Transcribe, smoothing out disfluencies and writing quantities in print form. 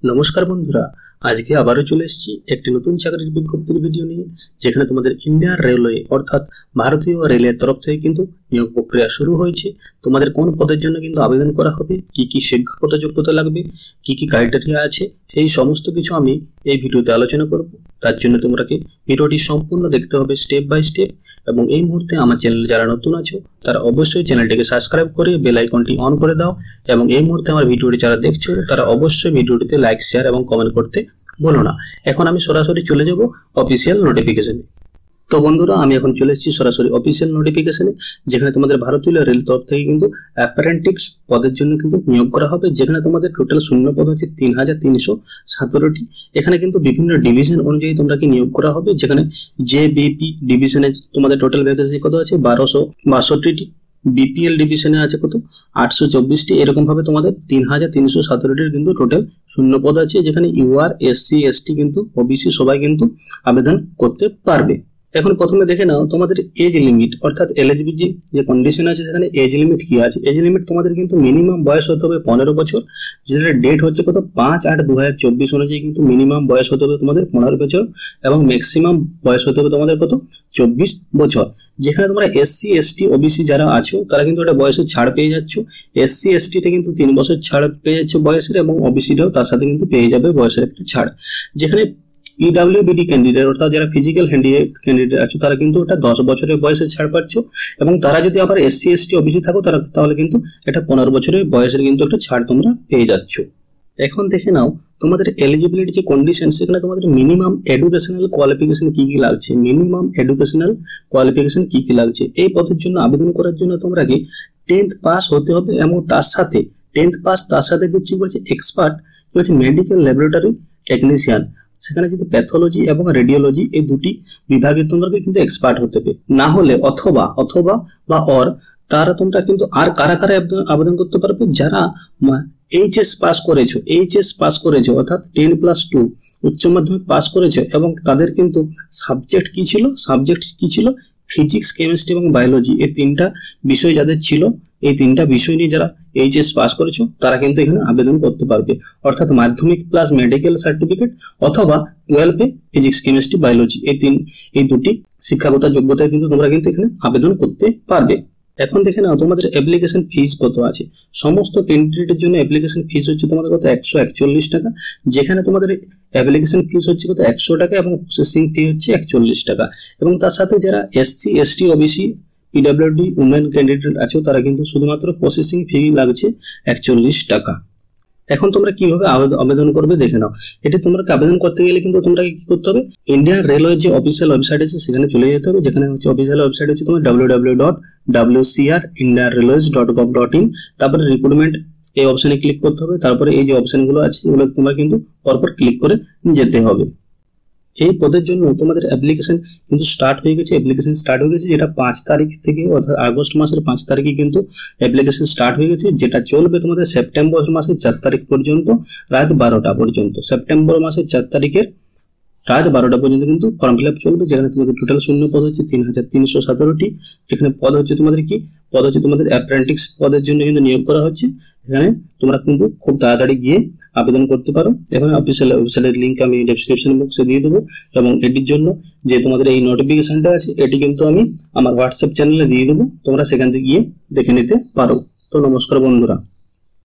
নমস্কার বন্ধুরা, আজকে আবারও চলে এসেছি একটি নতুন চাকরির বিজ্ঞপ্তির ভিডিও নিয়ে, যেখানে তোমাদের ইন্ডিয়ান রেলওয়ে অর্থাৎ ভারতীয় রেলের তরফ থেকে কিন্তু নিয়োগ প্রক্রিয়া শুরু হয়েছে। তোমাদের কোন পদের জন্য কিন্তু আবেদন করা হবে, কি কি শিক্ষাগত যোগ্যতা লাগবে, কি কি ক্রাইটেরিয়া আছে, সেই সমস্ত কিছু আমি এই ভিডিওতে আলোচনা করব। তার জন্য তোমাকে ভিডিওটি সম্পূর্ণ দেখতে হবে স্টেপ বাই স্টেপ। এবং এই মুহূর্তে আমার চ্যানেলে যারা নতুন আছো তারা অবশ্যই চ্যানেলটিকে সাবস্ক্রাইব করে বেল আইকনটি অন করে দাও। এবং এই মুহূর্তে আমার ভিডিওটি যারা দেখছো তারা অবশ্যই ভিডিওটিতে লাইক, শেয়ার এবং কমেন্ট করতে বলো না। এখন আমি সরাসরি চলে যাব অফিসিয়াল নোটিফিকেশনে। তো বন্ধুরা, আমি এখন চলে এসেছি সরাসরি অফিসিয়াল নোটিফিকেশনে, যেখানে তোমাদের ভারতীয় রেল তরফ থেকে কিন্তু অ্যাপ্রেন্টিস পদের জন্য কিন্তু নিয়োগ করা হবে। যেখানে তোমাদের টোটাল শূন্য পদ হচ্ছে ৩৩১৭টি। এখানে কিন্তু বিভিন্ন ডিভিশন অনুযায়ী তোমরা কি নিয়োগ করা হবে। যেখানে জেবিপি ডিভিশনে তোমাদের টোটাল ভ্যাকেন্সি কত আছে ১২৬২টি, বিপিএল ডিভিশনে আছে কত ৮২৪টি। এরকম ভাবে তোমাদের ৩৩১৭টির কিন্তু টোটাল শূন্য পদ আছে, যেখানে ইউআর, এসসি, এসটি কিন্তু ওবিসি সবাই কিন্তু আবেদন করতে পারবে। এখন প্রথমে দেখে নাও তোমাদের এজ লিমিট অর্থাৎ এলিজিবিলিটি যে কন্ডিশন আছে, সেখানে এজ লিমিট কি আছে। এজ লিমিট তোমাদের কিন্তু মিনিমাম বয়স হতে হবে ১৫ বছর, যেটা ডেট হচ্ছে কত ৫/৮/২০২৪ অনুযায়ী কিন্তু মিনিমাম বয়স হতে হবে তোমাদের ১৫ বছর এবং ম্যাক্সিমাম বয়স হতে হবে তোমাদের কত ২৪ বছর। যেখানে তোমরা এসসি, এসটি, ওবিসি যারা আছো তারা কিন্তু একটা বয়সের ছাড় পেয়ে যাচ্ছ। এসসি এসটিতে কিন্তু ৩ বছর ছাড় পেয়ে যাচ্ছে বয়সের, এবং ওবিসিটাও তার সাথে কিন্তু পেয়ে যাবে বয়সের একটা ছাড়। যেখানে ইডব্লিউবিডি ক্যান্ডিডেট অর্থাৎ যারা ফিজিক্যাল হ্যান্ডিক্যাপ ক্যান্ডিডেট আছে তারা কিন্তু ওটা ১০ বছরের বয়সে ছাড় পাচ্ছ, এবং তারা যদি আবার এসসি, এসটি, ওবিসি থাকো তাহলে কিন্তু এটা ১৫ বছরের বয়সের কিন্তু একটা ছাড় তোমরা পেয়ে যাচ্ছ। এখন দেখে নাও তোমাদের এলিজিবিলিটি যে কন্ডিশন, সেখানে তোমাদের মিনিমাম এডুকেশনাল কোয়ালিফিকেশন কি কি লাগছে। মিনিমাম এডুকেশনাল কোয়ালিফিকেশন কি কি লাগছে এই পদের জন্য আবেদন করার জন্য তোমরা কি 10th পাস হতে হবে, এবং তার সাথে 10th পাস তার সাথে দিচ্ছি বলছে এক্সপার্ট হচ্ছে মেডিকেল ল্যাবরেটরি টেকনিশিয়ান। সেখানে কিন্তু প্যাথোলজি এবং রেডিওলজি এই দুটি বিভাগে তোমরা কিন্তু এক্সপার্ট হতে হবে। না হলে অথবা তারা তোমরা কিন্তু আর কারা কারা আবেদন করতে পারবে, যারা এইচএস পাস করেছো অর্থাৎ 10+2 উচ্চ মাধ্যমিক পাস করেছো, এবং তাদের কিন্তু সাবজেক্ট কি ছিল ফিজিক্স, কেমিস্ট্রি এবং বায়োলজি এই তিনটা বিষয় যাদের ছিল, এই তিনটা বিষয় নিয়ে যারা এইচএস পাস করেছো তারা কিন্তু এখানে আবেদন করতে পারবে। অর্থাৎ মাধ্যমিক প্লাস মেডিকেল সার্টিফিকেট অথবা 12 ফিজিক্স, কেমিস্ট্রি, বায়োলজি এই দুটি শিক্ষাগত যোগ্যতায় কিন্তু তোমরা কিন্তু এখানে আবেদন করতে পারবে। এখন দেখে নাও তোমাদের অ্যাপ্লিকেশন ফিস কত আছে। সমস্ত ক্যান্ডিডেটের জন্য অ্যাপ্লিকেশন ফিস হচ্ছে তোমাদের কত ১৪১ টাকা। যেখানে তোমাদের অ্যাপ্লিকেশন ফিস হচ্ছে কত ১০০ টাকা, এবং প্রসেসিং ফি হচ্ছে ৪১ টাকা। এবং তার সাথে যারা SC, ST, OBC, PWD women candidate আছে তারা কিন্তু শুধুমাত্র প্রসেসিং ফি লাগছে ৪১ টাকা। এখন তোমরা কিভাবে আবেদন করবে দেখে নাও। এটা তোমরা আবেদন করতে গেলে কিন্তু তোমরা কি করতে হবে, ইন্ডিয়ান রেলওয়ে যে অফিসিয়াল ওয়েবসাইট আছে সেখানে চলে যেতে হবে। যেখানে হচ্ছে অফিসিয়াল ওয়েবসাইট হচ্ছে তোমার www.wcrindianrailways.gov.in। তারপরে রিক্রুটমেন্ট এই অপশনে ক্লিক করতে হবে। তারপরে এই যে অপশনগুলো আছে এগুলো তোমরা কিন্তু পরপর ক্লিক করে যেতে হবে। এই পদের জন্য তোমাদের অ্যাপ্লিকেশন কিন্তু স্টার্ট হয়ে গেছে, যেটা 5 তারিখ থেকে অর্থাৎ আগস্ট মাসের 5 তারিখে কিন্তু অ্যাপ্লিকেশন স্টার্ট হয়ে গেছে, যেটা চলবে তোমাদের সেপ্টেম্বর মাসের 4 তারিখ পর্যন্ত রাত 12টা পর্যন্ত। সেপ্টেম্বর মাসের 4 তারিখের রাত 12টা পর্যন্ত কিন্তু ফর্ম ফিল আপ চলবে। যেখানে তোমাদের টোটাল শূন্য পদ হচ্ছে ৩৩১৭টি। যেখানে পদ হচ্ছে তোমাদের অ্যাপ্রেন্টিস পদের জন্য কিন্তু নিয়োগ করা হচ্ছে। এখানে তোমরা কিন্তু খুব তাড়াতাড়ি গিয়ে আবেদন করতে পারো। এখানে অফিসিয়াল ওয়েবসাইটের লিঙ্ক আমি ডেসক্রিপশন বক্সে দিয়ে দেবো, এবং এটির জন্য যে তোমাদের এই নোটিফিকেশনটা আছে এটি কিন্তু আমি আমার হোয়াটসঅ্যাপ চ্যানেলে দিয়ে দেবো, তোমরা সেখান থেকে গিয়ে দেখে নিতে পারো। তো নমস্কার বন্ধুরা।